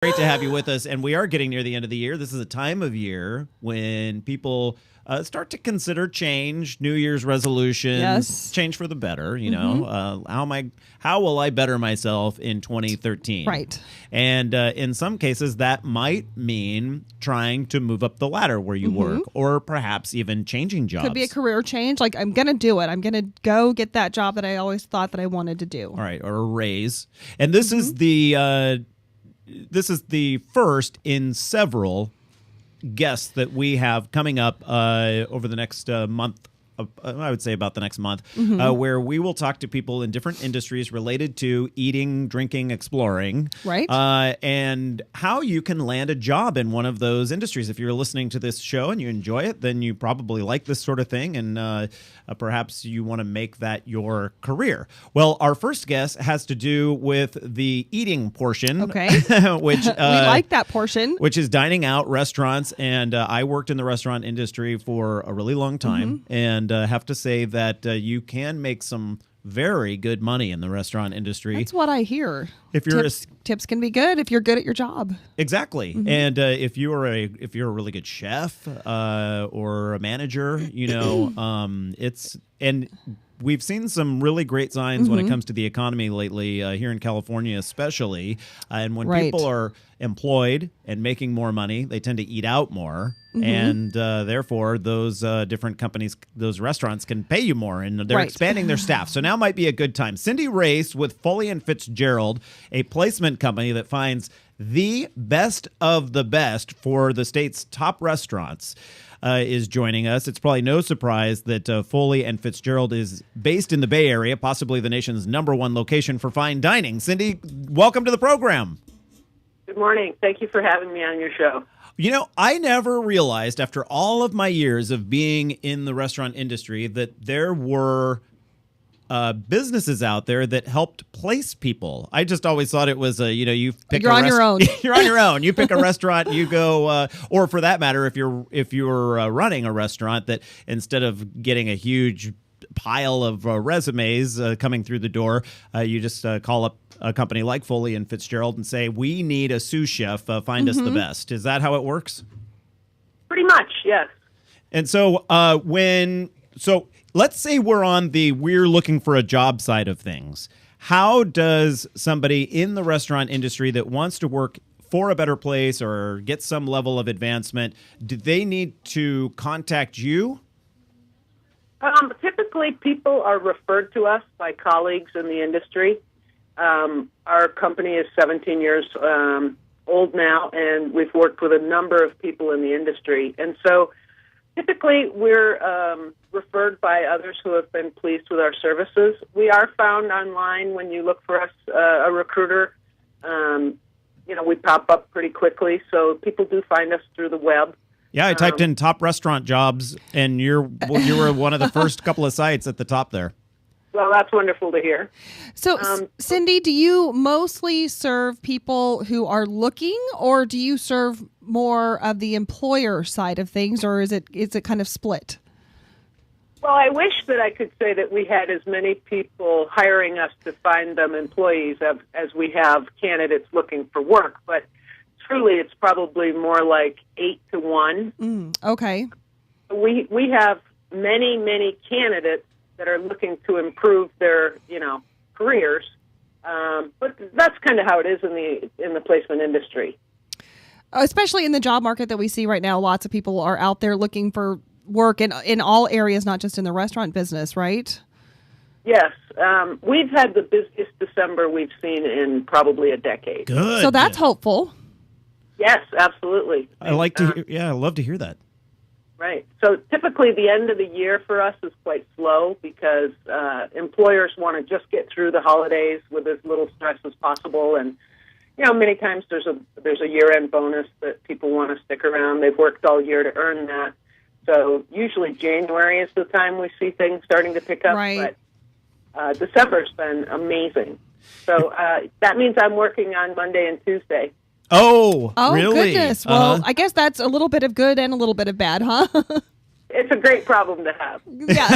Great to have you with us. And we are getting near the end of the year. This is a time of year when people start to consider change, New Year's resolutions, change for the better. You know, how will I better myself in 2013? Right. And in some cases, that might mean trying to move up the ladder where you work, or perhaps even changing jobs. Could be a career change. Like, I'm going to do it. I'm going to go get that job that I always thought that I wanted to do. All right, or a raise. And this is the first in several guests that we have coming up over the next month. I would say about the next month, where we will talk to people in different industries related to eating, drinking, exploring. Right. And how you can land a job in one of those industries. If you're listening to this show and you enjoy it, then you probably like this sort of thing, and perhaps you want to make that your career. Well, our first guest has to do with the eating portion. Okay. Which we like that portion. Which is dining out, restaurants. And I worked in the restaurant industry for a really long time. And have to say that you can make some very good money in the restaurant industry. That's what I hear. If you're tips can be good if you're good at your job. Exactly. And if you're a really good chef or a manager, you know, we've seen some really great signs when it comes to the economy lately, here in California especially. And when people are employed and making more money, they tend to eat out more. And therefore, those different companies, those restaurants can pay you more, and they're expanding their staff. So now might be a good time. Cindy Race with Foley and Fitzgerald, a placement company that finds the best of the best for the state's top restaurants, is joining us. It's probably no surprise that Foley and Fitzgerald is based in the Bay Area, possibly the nation's #1 location for fine dining. Cindy, welcome to the program. Good morning. Thank you for having me on your show. You know, I never realized after all of my years of being in the restaurant industry that there were businesses out there that helped place people. I just always thought it was you pick you're on your own. You're on your own. You pick a restaurant, you go, or for that matter, if you're running a restaurant, that instead of getting a huge pile of resumes coming through the door, you just call up a company like Foley and Fitzgerald and say, we need a sous chef, find us the best. Is that how it works? Pretty much, yes. And so let's say we're looking for a job side of things. How does somebody in the restaurant industry that wants to work for a better place or get some level of advancement, do they need to contact you? Typically, people are referred to us by colleagues in the industry. Our company is 17 years old now, and we've worked with a number of people in the industry. And so typically we're referred by others who have been pleased with our services. We are found online when you look for us, a recruiter. We pop up pretty quickly, so people do find us through the web. Yeah, I typed in top restaurant jobs, and you were one of the first couple of sites at the top there. Well, that's wonderful to hear. So, Cindy, do you mostly serve people who are looking, or do you serve more of the employer side of things, or is it kind of split? Well, I wish that I could say that we had as many people hiring us to find them employees as we have candidates looking for work, but truly it's probably more like 8 to 1. Okay. We have many, many candidates that are looking to improve their, careers. But that's kind of how it is in the placement industry. Especially in the job market that we see right now, lots of people are out there looking for work in all areas, not just in the restaurant business, right? Yes. We've had the busiest December we've seen in probably a decade. Good. So that's hopeful. Yes, absolutely. I love to hear that. Right. So typically the end of the year for us is quite slow because employers want to just get through the holidays with as little stress as possible. And, many times there's a year-end bonus that people want to stick around. They've worked all year to earn that. So usually January is the time we see things starting to pick up. Right. But December's been amazing. So that means I'm working on Monday and Tuesday. Oh, really? Goodness. Well, I guess that's a little bit of good and a little bit of bad, huh? it's a great problem to have. Yeah,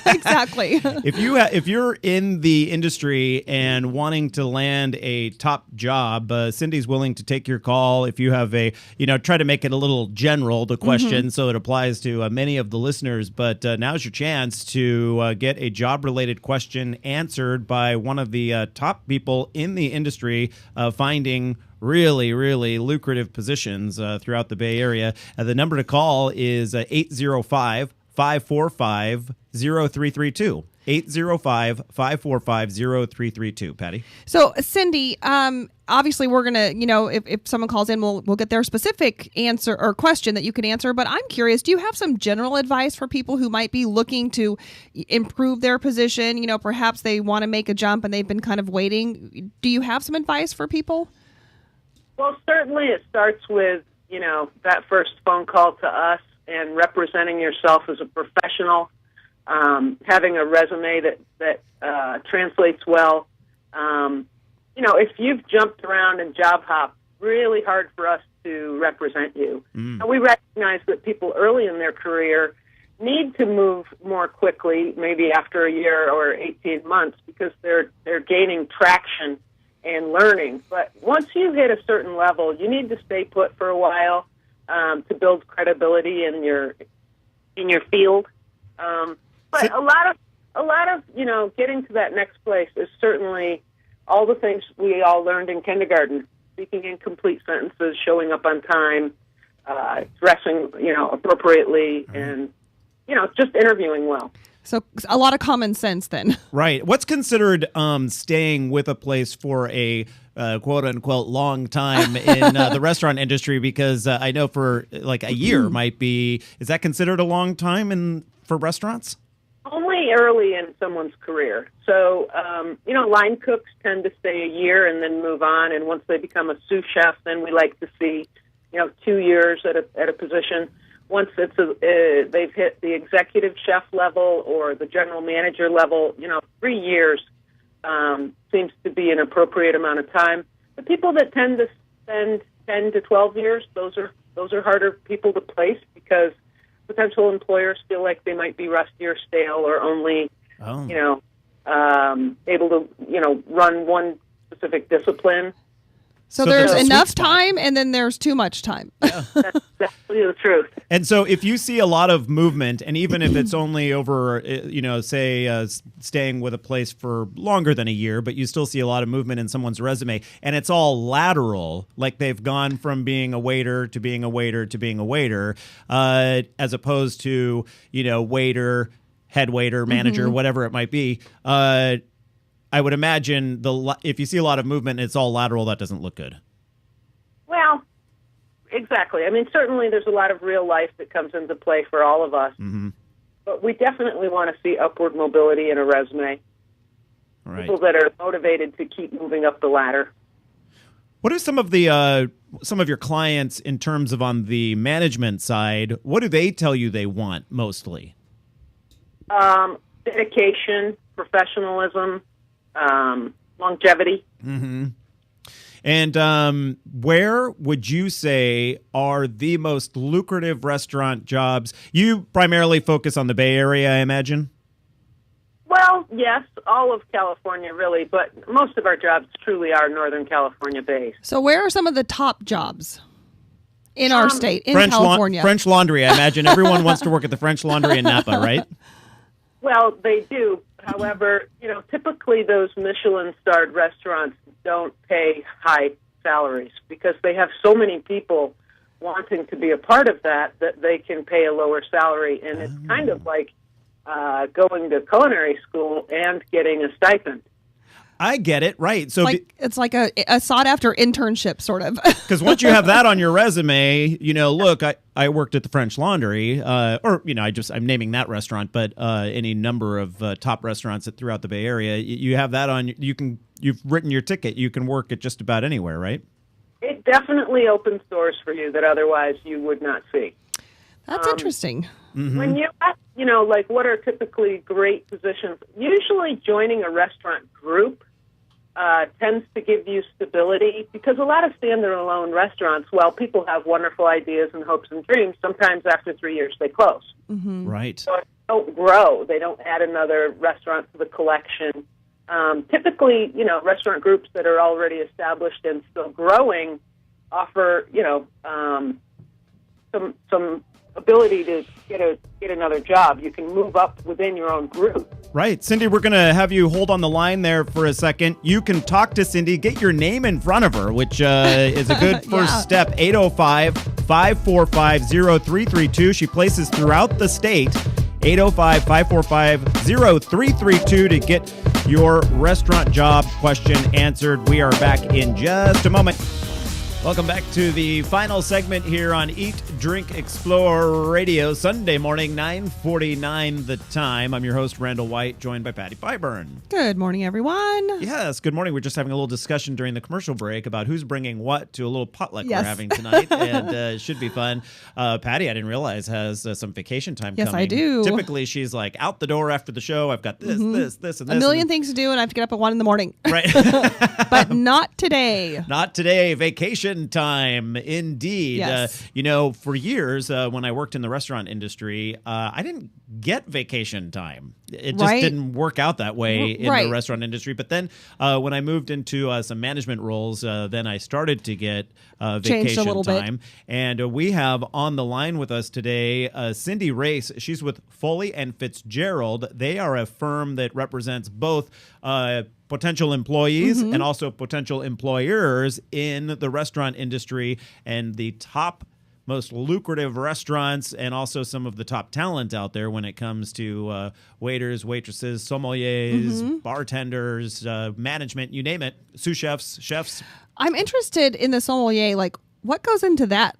exactly. If you're in the industry and wanting to land a top job, Cindy's willing to take your call. If you have try to make it a little general, the question, so it applies to many of the listeners. But now's your chance to get a job-related question answered by one of the top people in the industry, finding really, really lucrative positions throughout the Bay Area. The number to call is 805-545-0332. 805-545-0332. Patty? So, Cindy, obviously we're going to, if someone calls in, we'll get their specific answer or question that you can answer. But I'm curious, do you have some general advice for people who might be looking to improve their position? Perhaps they want to make a jump and they've been kind of waiting. Do you have some advice for people? Well, certainly it starts with, that first phone call to us and representing yourself as a professional, having a resume that translates well. If you've jumped around and job hopped, really hard for us to represent you. And we recognize that people early in their career need to move more quickly, maybe after a year or 18 months, because they're gaining traction and learning. But once you hit a certain level, you need to stay put for a while to build credibility in your field. But a lot of getting to that next place is certainly all the things we all learned in kindergarten: speaking in complete sentences, showing up on time, dressing appropriately, and just interviewing well. So a lot of common sense then. Right. What's considered staying with a place for a quote unquote long time in the restaurant industry? Because I know for like a year is that considered a long time for restaurants? Only early in someone's career. So, line cooks tend to stay a year and then move on. And once they become a sous chef, then we like to see, 2 years at a position. Once they've hit the executive chef level or the general manager level, 3 years seems to be an appropriate amount of time. The people that tend to spend 10 to 12 years, those are harder people to place because potential employers feel like they might be rusty or stale or only, able to, run one specific discipline. So there's enough time and then there's too much time. Yeah. That's exactly the truth. And so if you see a lot of movement, and even if it's only over, staying with a place for longer than a year, but you still see a lot of movement in someone's resume, and it's all lateral, like they've gone from being a waiter to being a waiter to being a waiter, as opposed to, waiter, head waiter, manager, whatever it might be, I would imagine if you see a lot of movement and it's all lateral, that doesn't look good. Well, exactly. I mean, certainly there's a lot of real life that comes into play for all of us. Mm-hmm. But we definitely want to see upward mobility in a resume. Right. People that are motivated to keep moving up the ladder. What are some of your clients in terms of on the management side? What do they tell you they want mostly? Dedication, professionalism, longevity. Mm-hmm. And where would you say are the most lucrative restaurant jobs? You primarily focus on the Bay Area, I imagine? Well, yes, all of California, really, but most of our jobs truly are Northern California based. So where are some of the top jobs in our state, in California? French Laundry, I imagine. Everyone wants to work at the French Laundry in Napa, right? Well, they do. However, typically those Michelin-starred restaurants don't pay high salaries because they have so many people wanting to be a part of that they can pay a lower salary. And it's kind of like going to culinary school and getting a stipend. I get it, right. So it's like a sought-after internship, sort of. Because once you have that on your resume, look, I worked at the French Laundry, I'm naming that restaurant, but any number of top restaurants throughout the Bay Area. You have that on. You've written your ticket. You can work at just about anywhere, right? It definitely opens doors for you that otherwise you would not see. That's interesting. Mm-hmm. When you ask, what are typically great positions, usually joining a restaurant group tends to give you stability, because a lot of standalone restaurants, while people have wonderful ideas and hopes and dreams, sometimes after 3 years they close. Right. So they don't grow. They don't add another restaurant to the collection. Typically, restaurant groups that are already established and still growing offer, some ability to get another job. You can move up within your own group. Right. Cindy, we're going to have you hold on the line there for a second. You can talk to Cindy, get your name in front of her, which is a good first step. 805-545-0332. She places throughout the state. 805-545-0332 to get your restaurant job question answered. We are back in just a moment. Welcome back to the final segment here on Eat, Drink, Explore Radio. Sunday morning, 9:49 the time. I'm your host, Randall White, joined by Patty Fiburn. Good morning, everyone. Yes, good morning. We're just having a little discussion during the commercial break about who's bringing what to a little potluck Yes. we're having tonight, and it should be fun. Patty, I didn't realize, has some vacation time Yes, coming. I do. Typically, she's like out the door after the show. I've got this, this, and this. A million things to do, and I have to get up at 1 in the morning. Right. But not today. Not today. Vacation time, indeed. Yes. For years when I worked in the restaurant industry, I didn't get vacation time. It just didn't work out that way in the restaurant industry. But then when I moved into some management roles, then I started to get vacation time. And we have on the line with us today Cindy Race. She's with Foley and Fitzgerald. They are a firm that represents both potential employees and also potential employers in the restaurant industry, and the top most lucrative restaurants, and also some of the top talent out there when it comes to waiters, waitresses, sommeliers, bartenders, management, you name it, sous chefs. I'm interested in the sommelier. Like, what goes into that?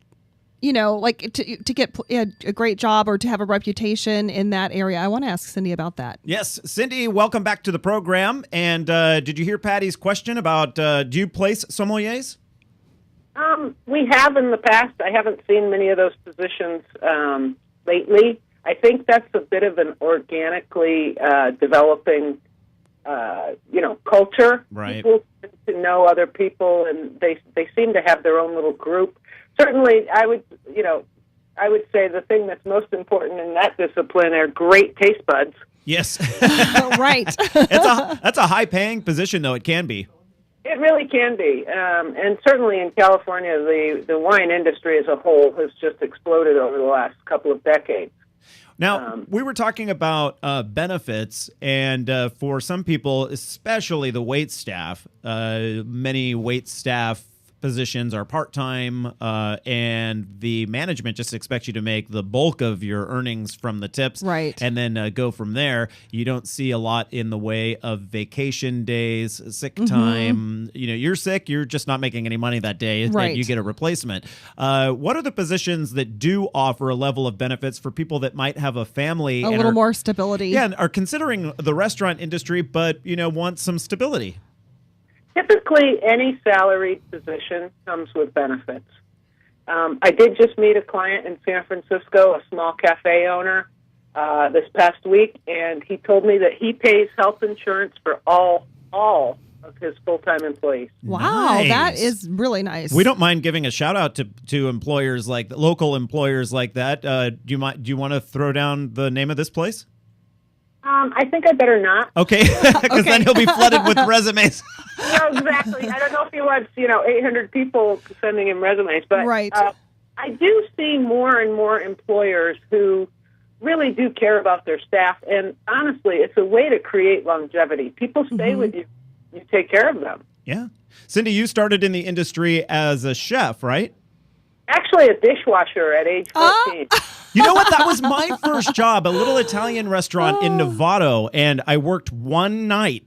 To get a great job or to have a reputation in that area. I want to ask Cindy about that. Yes, Cindy, welcome back to the program. And did you hear Patty's question about do you place sommeliers? We have in the past. I haven't seen many of those positions lately. I think that's a bit of an organically developing, culture. Right. People tend to know other people, and they seem to have their own little group. Certainly, I would say the thing that's most important in that discipline are great taste buds. Yes. Right. That's a high-paying position, though. It can be. It really can be. And certainly in California, the wine industry as a whole has just exploded over the last couple of decades. Now, we were talking about benefits, and for some people, especially the wait staff, many wait staff positions are part-time, and the management just expects you to make the bulk of your earnings from the tips, right, and then go from there. You don't see a lot in the way of vacation days, sick time. You're sick, you're just not making any money that day, and you get a replacement. What are the positions that do offer a level of benefits for people that might have a family, a little more stability? Yeah, and are considering the restaurant industry, but want some stability? Typically, any salaried position comes with benefits. I did just meet a client in San Francisco, a small cafe owner, this past week, and he told me that he pays health insurance for all of his full-time employees. Wow, Nice. that is really nice. We don't mind giving a shout out to employers local employers like that. Do you want to throw down the name of this place? I think I better not. Okay, because then he'll be flooded with resumes. No, exactly. I don't know if he wants, 800 people sending him resumes, but I do see more and more employers who really do care about their staff, and honestly, it's a way to create longevity. People stay with you. You take care of them. Yeah. Cindy, you started in the industry as a chef, right? Actually, a dishwasher at age 14. You know what? That was my first job, a little Italian restaurant in Novato, and I worked one night.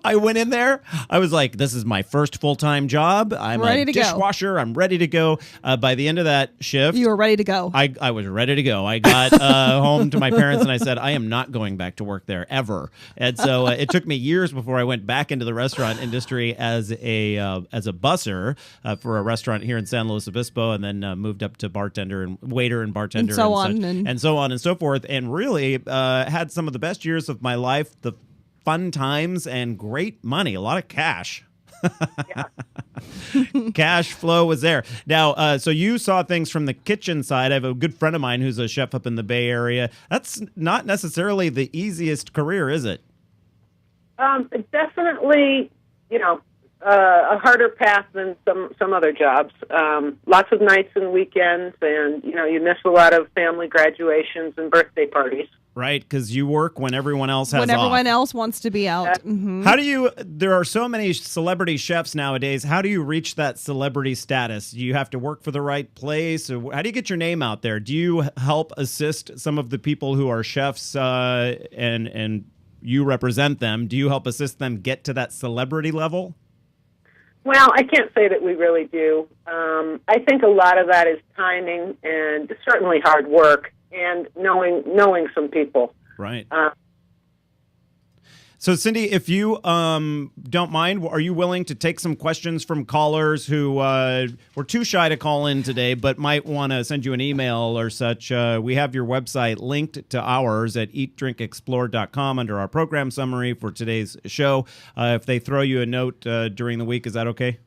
I went in there. I was like, this is my first full-time job. I'm a dishwasher. I'm ready to go. By the end of that shift, you were ready to go. I was ready to go. I got home to my parents and I said, I am not going back to work there ever. And so it took me years before I went back into the restaurant industry as a busser for a restaurant here in San Luis Obispo, and then moved up to bartender and waiter and bartender and so on and so forth. And really had some of the best years of my life. The fun times and great money, a lot of cash. Yeah. Cash flow was there. Now, so you saw things from the kitchen side. I have a good friend of mine who's a chef up in the Bay Area. That's not necessarily the easiest career, is it? Definitely, a harder path than some other jobs. Lots of nights and weekends, and you miss a lot of family graduations and birthday parties. Right, because you work when everyone else has when off. everyone else wants to be out. How do you? There are so many celebrity chefs nowadays. How do you reach that celebrity status? Do you have to work for the right place? Or how do you get your name out there? Do you help assist some of the people who are chefs and you represent them? Do you help assist them get to that celebrity level? Well, I can't say that we really do. I think a lot of that is timing and certainly hard work and knowing some people. Right. So, Cindy, if you don't mind, are you willing to take some questions from callers who were too shy to call in today but might want to send you an email or such? We have your website linked to ours at eatdrinkexplore.com under our program summary for today's show. If they throw you a note during the week, is that okay?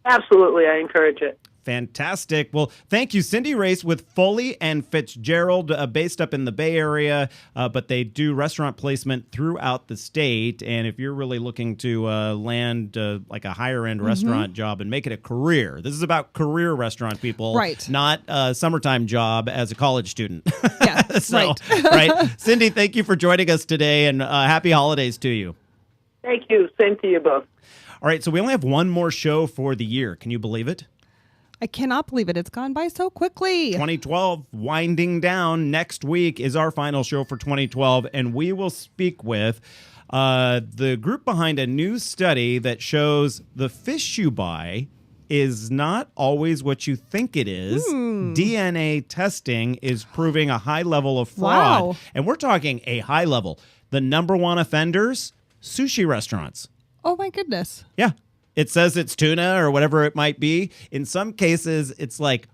Absolutely. I encourage it. Fantastic. Well, thank you. Cindy Race with Foley and Fitzgerald, based up in the Bay Area, but they do restaurant placement throughout the state. And if you're really looking to land like a higher-end restaurant job and make it a career, this is about career restaurant people, right? Not a summertime job as a college student. Yeah, so, right. Cindy, thank you for joining us today, and happy holidays to you. Thank you. Same to you both. All right, so we only have one more show for the year. Can you believe it? I cannot believe it. It's gone by so quickly. 2012 winding down. Next week is our final show for 2012, and we will speak with the group behind a new study that shows the fish you buy is not always what you think it is. DNA testing is proving a high level of fraud. Wow. And we're talking a high level. The number one offenders, sushi restaurants. Oh, my goodness. Yeah. It says it's tuna or whatever it might be. In some cases, it's like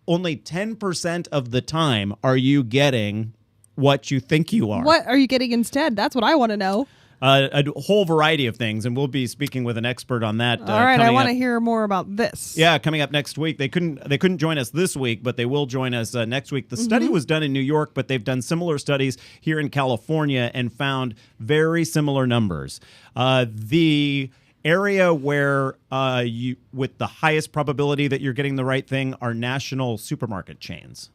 only 10% of the time are you getting what you think you are. What are you getting instead? That's what I want to know. A whole variety of things, and we'll be speaking with an expert on that. All right, I want to hear more about this. Yeah, coming up next week. They couldn't join us this week, but they will join us next week. The study was done in New York, but they've done similar studies here in California and found very similar numbers. The area where you with the highest probability that you're getting the right thing are national supermarket chains.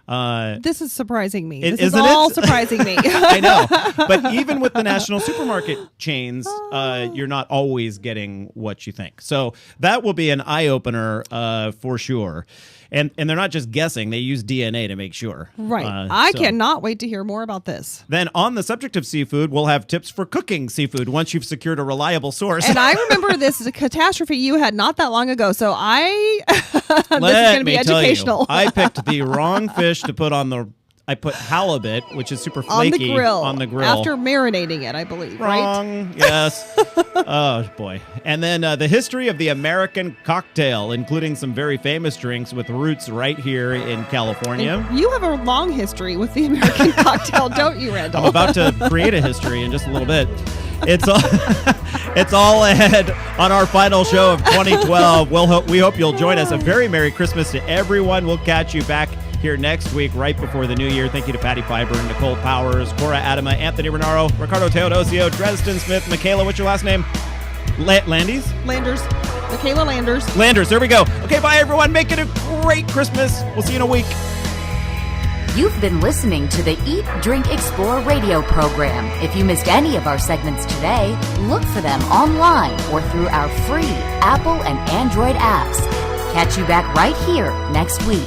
This is surprising me. This Isn't is all it? surprising me. I know. But even with the national supermarket chains, you're not always getting what you think. So that will be an eye-opener for sure. And they're not just guessing. They use DNA to make sure. Right. I cannot wait to hear more about this. Then on the subject of seafood, we'll have tips for cooking seafood once you've secured a reliable source. And I remember this catastrophe you had not that long ago. So this is going to be educational. I picked the wrong fish to put on the... I put halibut, which is super flaky, on the grill. After marinating it, I believe, Wrong. right? Yes. Oh, boy. And then the history of the American cocktail, including some very famous drinks with roots right here in California. And you have a long history with the American cocktail, don't you, Randall? I'm about to create a history in just a little bit. It's all, it's all ahead on our final show of 2012. We hope you'll join us. A very Merry Christmas to everyone. We'll catch you back here next week, right before the new year. Thank you to Patty Fiber, Nicole Powers, Cora Adama, Anthony Renaro, Ricardo Teodosio, Dresden Smith, Michaela, what's your last name? Landers? Michaela Landers. Landers, there we go. Okay, bye everyone. Make it a great Christmas. We'll see you in a week. You've been listening to the Eat, Drink, Explore radio program. If you missed any of our segments today, look for them online or through our free Apple and Android apps. Catch you back right here next week.